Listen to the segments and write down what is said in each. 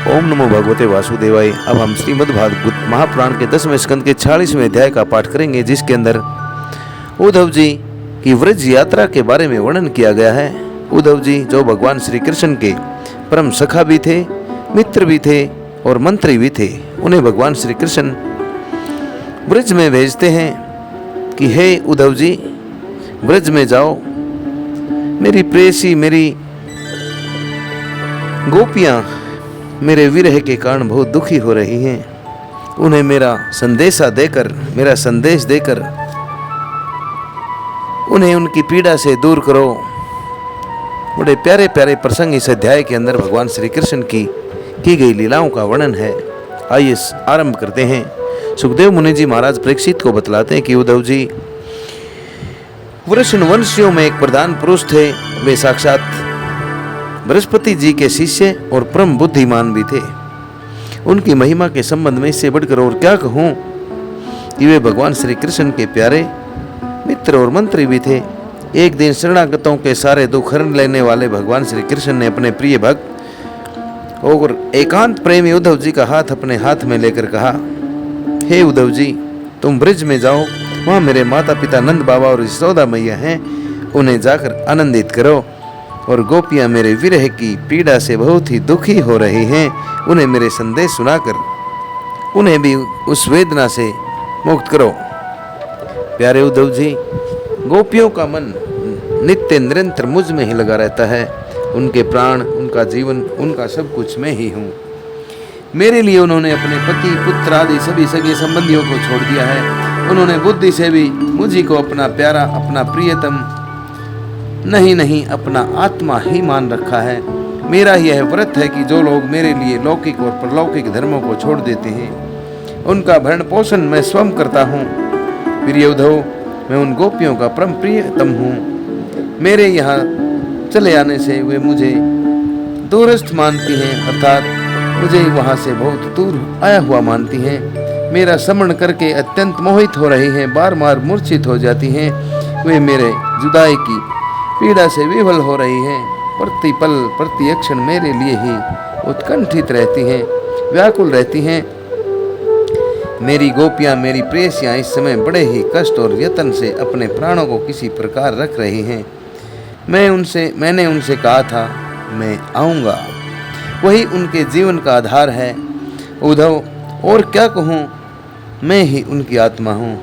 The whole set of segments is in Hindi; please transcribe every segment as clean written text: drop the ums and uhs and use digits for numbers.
ओम नमो भगवते वासुदेवाय। अब हम श्रीमद् भागवत महापुराण के 10वें स्कंद के 40वें अध्याय का पाठ करेंगे, जिसके अंदर उद्धव जी की व्रज यात्रा के बारे में वर्णन किया गया है। उद्धव जी जो भगवान श्री कृष्ण के परम सखा भी थे, मित्र भी थे और मंत्री भी थे, उन्हें भगवान श्री कृष्ण ब्रज में भेजते हैं कि हे उद्धव जी, ब्रज में जाओ, मेरी प्रेयसी, मेरी गोपियाँ मेरे विरह के कारण बहुत दुखी हो रही हैं। उन्हें मेरा संदेशा देकर, मेरा संदेश देकर उन्हें उनकी पीड़ा से दूर करो। बड़े प्यारे प्यारे प्रसंग इस अध्याय के अंदर भगवान श्री कृष्ण की गई लीलाओं का वर्णन है। आइए आरंभ करते हैं। सुखदेव मुनि जी महाराज परीक्षित को बतलाते हैं कि उद्धव जी वृषणवंशियों में एक प्रधान पुरुष थे। वे साक्षात बृहस्पति जी के शिष्य और परम बुद्धिमान भी थे। उनकी महिमा के संबंध में इससे बढ़कर और क्या कहूँ कि वे भगवान श्री कृष्ण के प्यारे मित्र और मंत्री भी थे। एक दिन शरणागतों के सारे दुख हरण लेने वाले भगवान श्री कृष्ण ने अपने प्रिय भक्त और एकांत प्रेमी उद्धव जी का हाथ अपने हाथ में लेकर कहा, हे उद्धव जी, तुम ब्रज में जाओ, वहाँ मेरे माता पिता नंद बाबा और यशोदा मैया हैं, उन्हें जाकर आनंदित करो। और गोपियाँ मेरे विरह की पीड़ा से बहुत ही दुखी हो रही हैं, उन्हें मेरे संदेश सुनाकर उन्हें भी उस वेदना से मुक्त करो। प्यारे उद्धव जी, गोपियों का मन नित्य निरंतर मुझ में ही लगा रहता है। उनके प्राण, उनका जीवन, उनका सब कुछ मैं ही हूँ। मेरे लिए उन्होंने अपने पति, पुत्र आदि सभी सगे संबंधियों को छोड़ दिया है। उन्होंने बुद्धि से भी मुझी को अपना प्यारा, अपना प्रियतम नहीं अपना आत्मा ही मान रखा है। मेरा यह व्रत है कि जो लोग मेरे लिए लौकिक और परलौकिक धर्मों को छोड़ देते हैं, उनका भरण पोषण मैं स्वयं करता हूँ। प्रिय उद्धव, मैं उन गोपियों का परम प्रियतम हूँ। मेरे यहाँ चले आने से वे मुझे दूरस्थ मानती हैं, अर्थात मुझे वहाँ से बहुत दूर आया हुआ मानती हैं। मेरा स्मरण करके अत्यंत मोहित हो रही हैं, बार बार मूर्छित हो जाती हैं। वे मेरे जुदाई की पीड़ा से विवल हो रही हैं। प्रति पल प्रति क्षण मेरे लिए ही उत्कंठित रहती हैं, व्याकुल रहती हैं। मेरी गोपियाँ, मेरी प्रेयसियाँ इस समय बड़े ही कष्ट और यत्न से अपने प्राणों को किसी प्रकार रख रही हैं। मैंने उनसे कहा था मैं आऊँगा, वही उनके जीवन का आधार है। उद्धव, और क्या कहूँ, मैं ही उनकी आत्मा हूँ।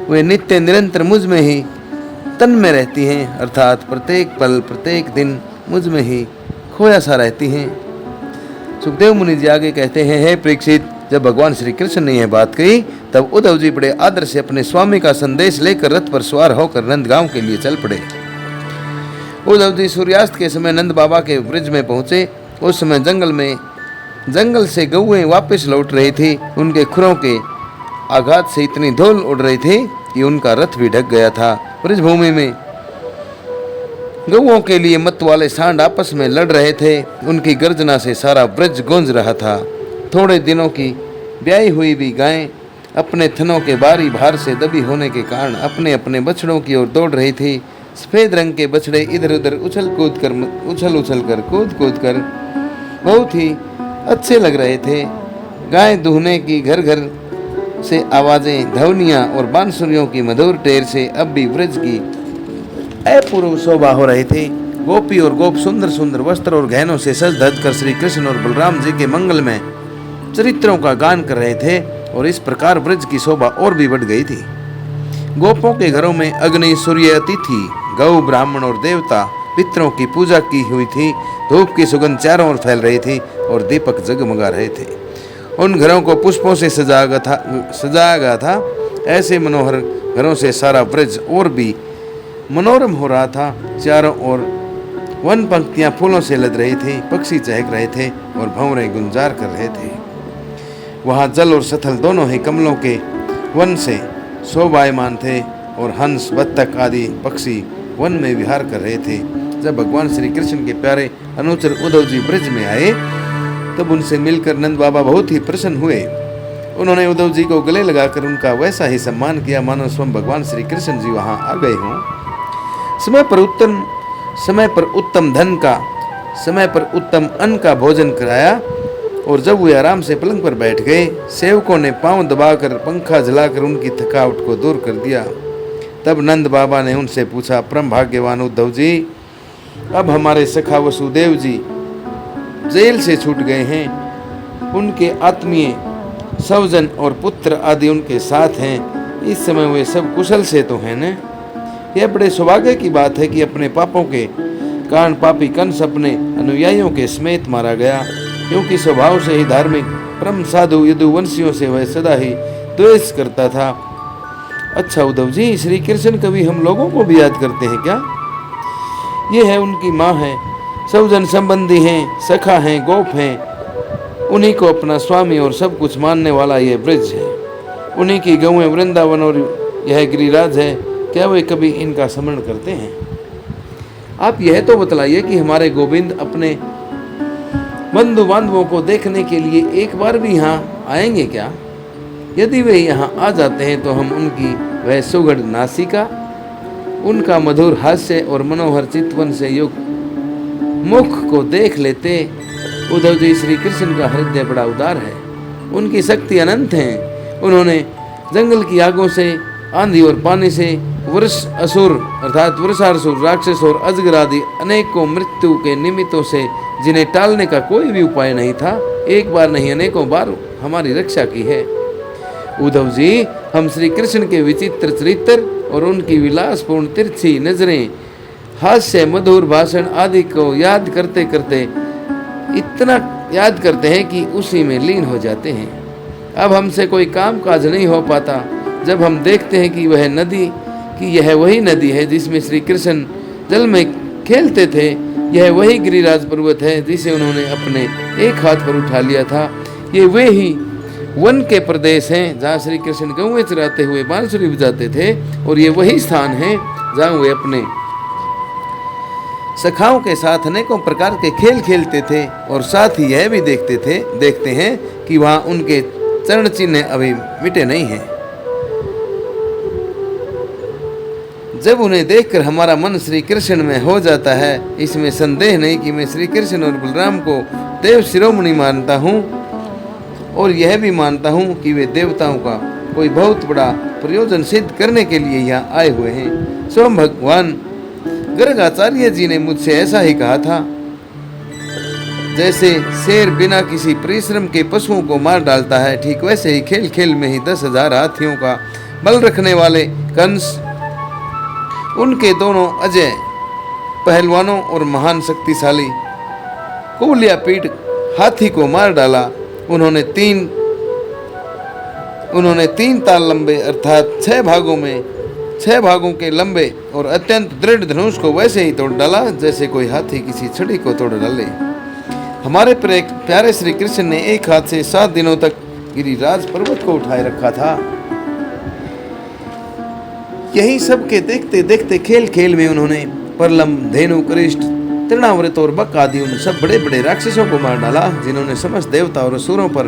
वे नित्य निरंतर मुझ में ही तन में रहती हैं, अर्थात प्रत्येक पल प्रत्येक दिन मुझ में ही खोया सा रहती हैं। सुखदेव मुनि जी आगे कहते हैं, हे परीक्षित, जब भगवान श्री कृष्ण ने यह बात कही, तब उद्धव जी बड़े आदर से अपने स्वामी का संदेश लेकर रथ पर सवार होकर नंदगांव के लिए चल पड़े। उद्धव जी सूर्यास्त के समय नंद बाबा के ब्रज में पहुंचे। उस समय जंगल से गौएं वापस लौट रही थी। उनके खुरों के आघात से इतनी धूल उड़ रही थी कि उनका रथ भी ढक गया था। ब्रजभूमि में गौओं के लिए मत वाले सांड आपस में लड़ रहे थे। उनकी गर्जना से सारा ब्रज गूंज रहा था। थोड़े दिनों की ब्याही हुई भी गायें अपने थनों के भारी भार से दबी होने के कारण अपने अपने बछड़ों की ओर दौड़ रही थी। सफेद रंग के बछड़े इधर उधर उछल कूद कर बहुत ही अच्छे लग रहे थे। गाय दूहने की घर घर से आवाजें, ध्वनियाँ और बांसुरियों की मधुर टेर से अब भी ब्रज की अपूर्व शोभा हो रही थी। गोपी और गोप सुंदर सुंदर वस्त्र और गहनों से सज धज कर श्री कृष्ण और बलराम जी के मंगलमय चरित्रों का गान कर रहे थे और इस प्रकार ब्रज की शोभा और भी बढ़ गई थी। गोपों के घरों में अग्नि, सूर्य, अतिथि, गौ, ब्राह्मण और देवता पितरों की पूजा की हुई थी। धूप की सुगंध चारों ओर फैल रही थी और दीपक जगमगा रहे थे। उन घरों को पुष्पों से सजाया गया था। ऐसे मनोहर घरों से सारा ब्रज और भी मनोरम हो रहा था। चारों ओर वन पंक्तियां फूलों से लद रही थी, पक्षी चहक रहे थे और भंवरे गुंजार कर रहे थे। वहाँ जल और सथल दोनों ही कमलों के वन से शोभायमान थे और हंस, बत्तख आदि पक्षी वन में विहार कर रहे थे। जब भगवान श्री कृष्ण के प्यारे अनुचर उद्धव जी ब्रज में आए, तब उनसे मिलकर नंद बाबा बहुत ही प्रसन्न हुए। उन्होंने उद्धव जी को गले लगाकर उनका वैसा ही सम्मान किया मानो स्वयं भगवान श्री कृष्ण जी वहाँ आ गए हों। समय पर उत्तम धन का, समय पर उत्तम अन्न का भोजन कराया और जब वे आराम से पलंग पर बैठ गए, सेवकों ने पांव दबाकर पंखा जलाकर उनकी थकावट को दूर कर दिया। तब नंद बाबा ने उनसे पूछा, परम भाग्यवान उद्धव जी, अब हमारे सखा वसुदेव जी जेल से छूट गए हैं। उनके आत्मीय स्वजन और पुत्र आदि उनके साथ हैं। इस समय वे सब कुशल से तो हैं न। यह बड़े सौभाग्य की बात है कि अपने पापों के कारण पापी कंस अपने अनुयायियों के समेत मारा गया, क्योंकि स्वभाव से ही धार्मिक परम साधु यदुवंशियों से वह सदा ही द्वेष करता था। अच्छा उद्धव जी, श्री कृष्ण कभी हम लोगों को भी याद करते हैं क्या? ये है उनकी माँ है, स्वजन संबंधी हैं, सखा हैं, गोप हैं। उन्हीं को अपना स्वामी और सब कुछ मानने वाला यह ब्रज है। उन्हीं की गौएं वृंदावन और यह गिरिराज है। क्या वे कभी इनका स्मरण करते हैं? आप यह तो बतलाइए कि हमारे गोविंद अपने बंधु बांधवों को देखने के लिए एक बार भी यहाँ आएंगे क्या? यदि वे यहाँ आ जाते हैं तो हम उनकी वह सुगढ़ नासिका, उनका मधुर हास्य और मनोहर चितवन से युक्त मुख को देख लेते। उद्धव जी, श्री कृष्ण का हृदय बड़ा उदार है, उनकी शक्ति अनंत है। उन्होंने जंगल की आगों से, आंधी और पानी से, वृष असुर अर्थात वृषासुर, राक्षस और अजगर आदि अनेकों मृत्यु के निमित्तों से, जिन्हें टालने का कोई भी उपाय नहीं था, एक बार नहीं अनेकों बार हमारी रक्षा की है। उद्धव जी, हम श्री कृष्ण के विचित्र चरित्र और उनकी विलासपूर्ण तिरछी नजरें, हास्य मधुर भाषण आदि को याद करते करते इतना याद करते हैं कि उसी में लीन हो जाते हैं। अब हमसे कोई काम काज नहीं हो पाता जब हम देखते हैं कि वह नदी कि यह वही नदी है जिसमें श्री कृष्ण जल में खेलते थे, यह वही गिरिराज पर्वत है जिसे उन्होंने अपने एक हाथ पर उठा लिया था, ये वे ही वन के प्रदेश हैं जहाँ श्री कृष्ण गौएं चराते हुए बांसुरी बजाते थे, और ये वही स्थान है जहाँ वे अपने सखाओं के साथ अनेकों प्रकार के खेल खेलते थे। और साथ ही यह भी देखते हैं कि वहाँ उनके चरण चिन्ह अभी मिटे नहीं हैं। जब उन्हें देखकर हमारा मन श्री कृष्ण में हो जाता है, इसमें संदेह नहीं कि मैं श्री कृष्ण और बलराम को देव शिरोमणि मानता हूँ, और यह भी मानता हूँ कि वे देवताओं का कोई बहुत बड़ा प्रयोजन सिद्ध करने के लिए यहाँ आए हुए हैं। स्वयं भगवान गर्गाचार्य जी ने मुझसे ऐसा ही कहा था। जैसे शेर बिना किसी परिश्रम के पशुओं को मार डालता है, ठीक वैसे ही खेल खेल में ही 10,000 हाथियों का बल रखने वाले कंस, उनके दोनों अजय पहलवानों और महान शक्तिशाली कुबलिया पीठ हाथी को मार डाला। उन्होंने तीन ताल लंबे अर्थात 6 भागों के लंबे और अत्यंत दृढ़ धनुष को वैसे ही तोड़ डाला जैसे कोई हाथी किसी छड़ी को तोड़ डाले। हमारे प्यारे श्री कृष्ण ने एक हाथ से 7 दिनों तक गिरिराज पर्वत को उठाए रखा था। यही सब के देखते देखते खेल खेल में उन्होंने परलम, धेनु, कृष्ट, तृणावृत और बक आदि उन सब बड़े बड़े राक्षसों को मार डाला, जिन्होंने समस्त देवता और असुरों पर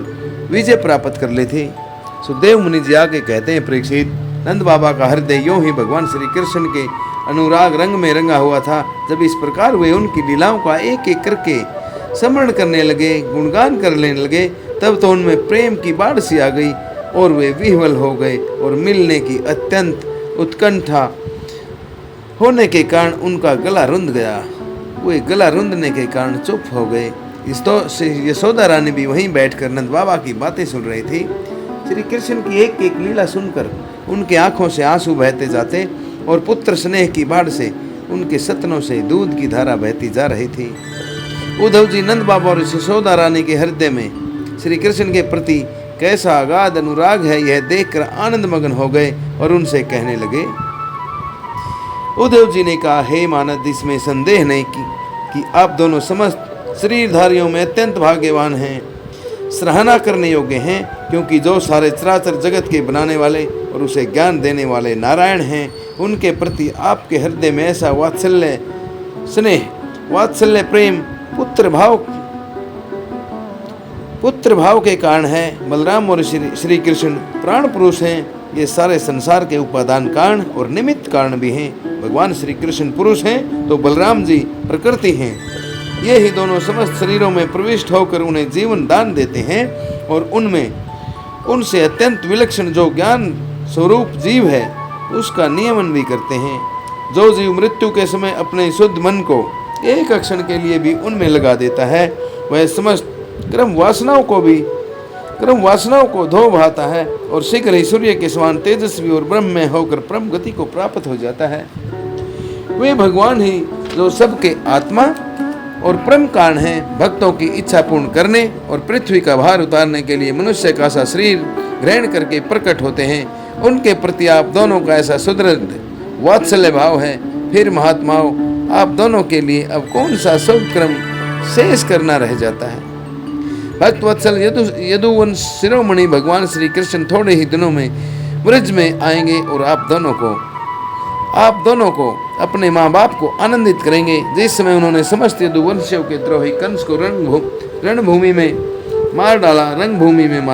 विजय प्राप्त कर ली थी। सुखदेव मुनि जी आके कहते हैं, परीक्षित, नंद बाबा का हृदय यूं ही भगवान श्री कृष्ण के अनुराग रंग में रंगा हुआ था। जब इस प्रकार वे उनकी लीलाओं का एक एक करके स्मरण करने लगे, गुणगान करने लगे, तब तो उनमें प्रेम की बाढ़ सी आ गई और वे विह्वल हो गए, और मिलने की अत्यंत उत्कंठा होने के कारण उनका गला रुंध गया। वे गला रुंधने के कारण चुप हो गए। यशोदा रानी भी वहीं बैठकर नंद बाबा की बातें सुन रही थी। श्री कृष्ण की एक एक लीला सुनकर उनके आंखों से आंसू बहते जाते और पुत्र स्नेह की बाढ़ से उनके सतनों से दूध की धारा बहती जा रही थी। उद्धव जी, नंद बाबा और यशोदा रानी के हृदय में श्री कृष्ण के प्रति कैसा अगाध अनुराग है, यह देखकर आनंद मग्न हो गए और उनसे कहने लगे। उद्धव जी ने कहा, हे मानद, इसमें संदेह नहीं कि आप दोनों समस्त शरीरधारियों में अत्यंत भाग्यवान हैं, सराहना करने योग्य हैं, क्योंकि जो सारे चराचर जगत के बनाने वाले और उसे ज्ञान देने वाले नारायण हैं, उनके प्रति आपके हृदय में ऐसा वात्सल्य, स्नेह, वात्सल्य, प्रेम, पुत्र भाव के कारण है। बलराम और श्री कृष्ण प्राण पुरुष हैं, ये सारे संसार के उपादान कारण और निमित्त कारण भी हैं। भगवान श्री कृष्ण पुरुष हैं तो बलराम जी प्रकृति हैं। ये ही दोनों समस्त शरीरों में प्रविष्ट होकर उन्हें जीवन दान देते हैं और उनमें उनसे अत्यंत विलक्षण जो ज्ञान स्वरूप जीव है उसका नियमन भी करते हैं। जो जीव मृत्यु के समय अपने शुद्ध मन को एक क्षण के लिए भी उनमें लगा देता है, वह समस्त क्रम वासनाओं को धो बहाता है और शीघ्र ही सूर्य के समान तेजस्वी और ब्रह्म में होकर परम गति को प्राप्त हो जाता है। वे भगवान ही जो सबके आत्मा और परम कारण हैं, भक्तों की इच्छा पूर्ण करने और पृथ्वी का भार उतारने के लिए मनुष्य का सा शरीर ग्रहण करके प्रकट होते हैं। उनके प्रति आप दोनों का ऐसा सुदृढ़ वात्सल्य भाव है। फिर महात्माओं, आप दोनों के लिए अब कौन सा शुभ क्रम शेष करना रह जाता है। भक्तवत्सल यदुवंश शिरोमणि भगवान श्री कृष्ण थोड़े ही दिनों में ब्रज में आएंगे और आप दोनों को अपने माँ बाप को आनंदित करेंगे। जिस समय उन्होंने समस्त यदुवंशियों के द्रोही कंस को रणभूमि में मार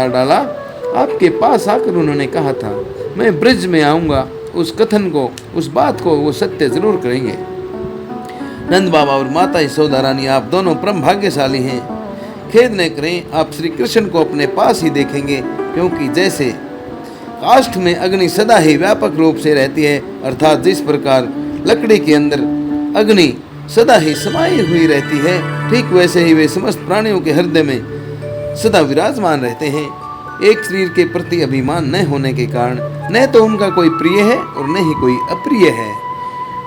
डाला, आपके पास आकर उन्होंने कहा था, मैं ब्रज में आऊंगा। उस बात को वो सत्य जरूर करेंगे। नंद बाबा और माता यशोदा रानी, आप दोनों परम भाग्यशाली हैं। खेद न करें, आप श्री कृष्ण को अपने पास ही देखेंगे, क्योंकि जैसे काष्ठ में अग्नि सदा ही व्यापक रूप से रहती है, अर्थात जिस प्रकार लकड़ी के अंदर अग्नि सदा ही समाई हुई रहती है, ठीक वैसे ही वे समस्त प्राणियों के हृदय में सदा विराजमान रहते हैं। एक शरीर के प्रति अभिमान न होने के कारण न तो उनका कोई प्रिय है और न ही कोई अप्रिय है।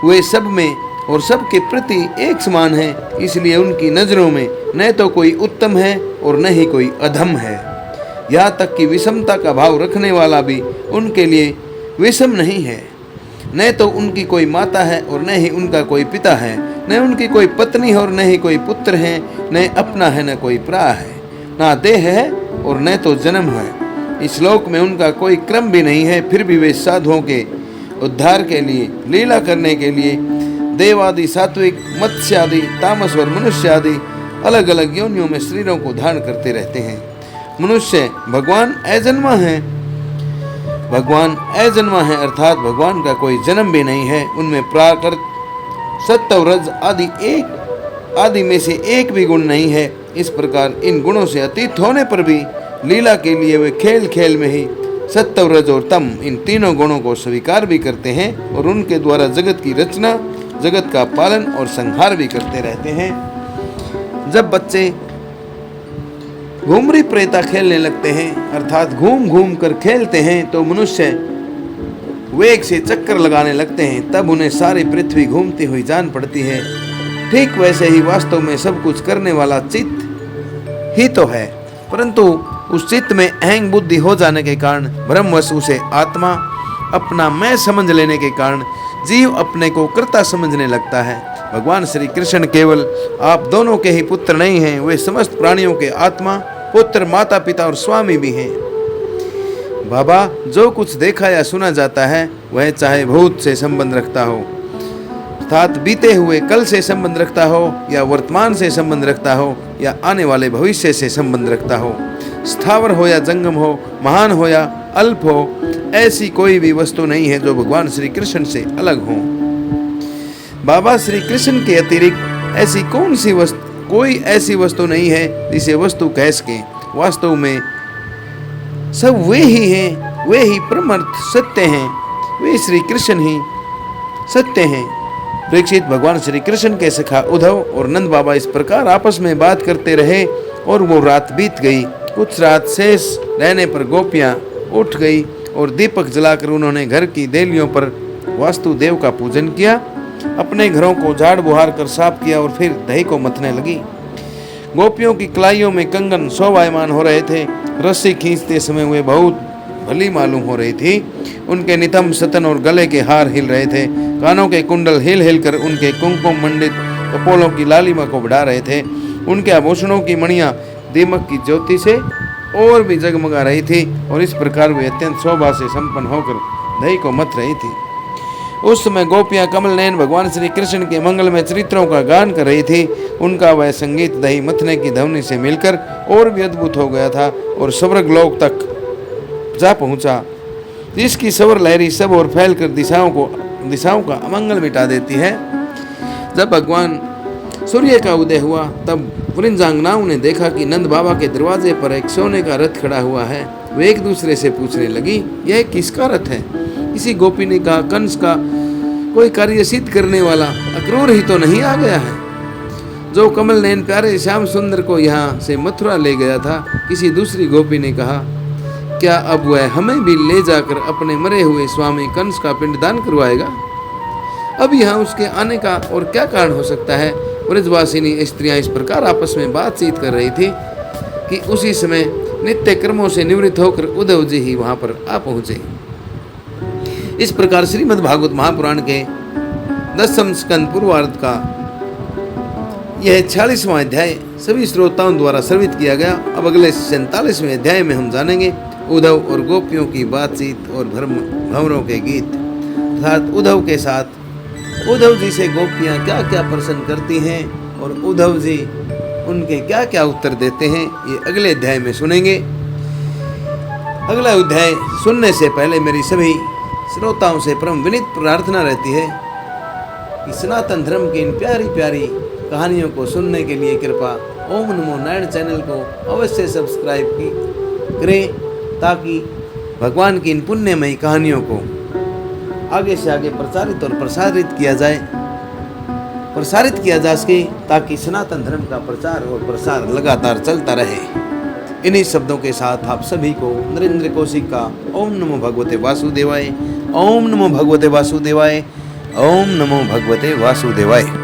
वे सब में और सबके प्रति एक समान है, इसलिए उनकी नजरों में न तो कोई उत्तम है और न ही कोई अधम है। यहाँ तक कि विषमता का भाव रखने वाला भी उनके लिए विषम नहीं है। न तो उनकी कोई माता है और न ही उनका कोई पिता है, न उनकी कोई पत्नी है और न ही कोई पुत्र है, न अपना है न कोई परा है, ना देह है और न तो जन्म है। इस लोक में उनका कोई क्रम भी नहीं है। फिर भी वे साधुओं के उद्धार के लिए, लीला करने के लिए देवादि, सात्विक, मत्स्य आदि, तामस और मनुष्य आदि अलग अलग योनियों में शरीरों को धारण करते रहते हैं। मनुष्य भगवान अजन्मा है, अर्थात भगवान का कोई जन्म भी नहीं है। उनमें प्राकृत, सत्व, रज आदि में से एक भी गुण नहीं है। इस प्रकार इन गुणों से अतीत होने पर भी लीला के लिए वे खेल खेल में ही सत्व, रज और तम, इन तीनों गुणों को स्वीकार भी करते हैं और उनके द्वारा जगत की रचना, जगत का पालन और संहार भी करते रहते हैं। जब बच्चे घूमरी प्रेता खेलने लगते हैं, अर्थात घूम घूम कर खेलते हैं, तो मनुष्य वेग से चक्कर लगाने लगते हैं, तब उन्हें सारी पृथ्वी घूमती हुई जान पड़ती है। ठीक वैसे ही वास्तव में सब कुछ करने वाला चित्त ही तो है, परंतु उस चित्त में अहंग बुद्धि हो जाने के कारण, ब्रह्मवश उसे आत्मा अपना मैं समझ लेने के कारण जीव अपने को कर्ता समझने लगता है। भगवान श्री कृष्ण केवल आप दोनों के ही पुत्र नहीं हैं, वे समस्त प्राणियों के आत्मा, पुत्र, माता पिता और स्वामी भी हैं। बाबा, जो कुछ देखा या सुना जाता है वह चाहे भूत से संबंध रखता हो, अर्थात बीते हुए कल से संबंध रखता हो, या वर्तमान से संबंध रखता हो, या आने वाले भविष्य से संबंध रखता हो, स्थावर हो या जंगम हो, महान हो या अल्प हो, ऐसी कोई भी वस्तु नहीं है जो भगवान श्री कृष्ण से अलग हो। बाबा श्री कृष्ण के अतिरिक्त कोई ऐसी वस्तु नहीं है जिसे वस्तु कह सके। वास्तव में सब वे ही हैं, वे ही परमार्थ सत्य हैं, वे श्री कृष्ण ही सत्य हैं। परीक्षित भगवान श्री कृष्ण के सखा उद्धव और नंद बाबा इस प्रकार आपस में बात करते रहे और वो रात बीत गई। कुछ रात शेष रहने पर गोपियां उठ गई और दीपक जलाकर उन्होंने घर की देलियों पर वास्तुदेव का पूजन किया, अपने घरों को झाड़ बुहार कर साफ किया और फिर दही को मथने लगी। गोपियों की कलाइयों में कंगन शोभायमान हो रहे थे। रस्सी खींचते समय वे बहुत भली मालूम हो रही थी। उनके नितंब सतन और गले के हार हिल रहे थे। कानों के कुंडल हिल हिल कर उनके कुमकुम मंडित कपोलों की लालिमा को बढ़ा रहे थे। उनके आभूषणों की मणियां दीमक की ज्योति से और भी जगमगा रही थी और इस प्रकार वे अत्यंत शोभा से संपन्न होकर दही को मथ रही थी। उस समय गोपियां कमल नयन भगवान श्री कृष्ण के मंगलमय चरित्रों का गान कर रही थी। उनका वह संगीत दही मथने की ध्वनि से मिलकर और भी अद्भुत हो गया था और स्वर्ग लोक तक जा पहुंचा, जिसकी स्वर लहरी सब और फैलकर दिशाओं का अमंगल मिटा देती है। जब भगवान सूर्य का उदय हुआ तब वृंदांगनाओं ने देखा कि नंद बाबा के दरवाजे पर एक सोने का रथ खड़ा हुआ है। वे एक दूसरे से पूछने लगी, यह किसका रथ है? किसी गोपी ने कहा, कंस का कोई कार्य सिद्ध करने वाला अक्रूर ही तो नहीं आ गया है, जो कमल नयन प्यारे श्याम सुंदर को यहाँ से मथुरा ले गया था। किसी दूसरी गोपी ने कहा, क्या अब वह हमें भी ले जाकर अपने मरे हुए स्वामी कंस का पिंडदान करवाएगा? अब यहाँ उसके आने का और क्या कारण हो सकता है? ब्रजवासिनी स्त्रियां इस प्रकार आपस में बातचीत कर रही थी कि उसी समय नित्य कर्मों से निवृत्त होकर उद्धव जी ही वहां पर आ पहुंचे। इस प्रकार श्रीमद् भागवत महापुराण के 10वें स्कंद पूर्वार्ध का यह 46वां अध्याय सभी श्रोताओं द्वारा श्रवित किया गया। अब अगले 47वें अध्याय में हम जानेंगे उद्धव और गोपियों की बातचीत और भंवरों के गीत, अर्थात उद्धव के साथ उद्धव जी से गोपियाँ क्या क्या प्रश्न करती हैं और उद्धव जी उनके क्या क्या उत्तर देते हैं, ये अगले अध्याय में सुनेंगे। अगला अध्याय सुनने से पहले मेरी सभी श्रोताओं से परम विनीत प्रार्थना रहती है कि सनातन धर्म की इन प्यारी प्यारी कहानियों को सुनने के लिए कृपया ओम नमो नारायण चैनल को अवश्य सब्सक्राइब करें, ताकि भगवान की इन पुण्यमयी कहानियों को आगे से आगे प्रचारित और प्रसारित किया जा सके, ताकि सनातन धर्म का प्रचार और प्रसार लगातार चलता रहे। इन्हीं शब्दों के साथ आप सभी को नरेंद्र कौशिक का ओम नमो भगवते वासुदेवाय, ओम नमो भगवते वासुदेवाय, ओम नमो भगवते वासुदेवाय।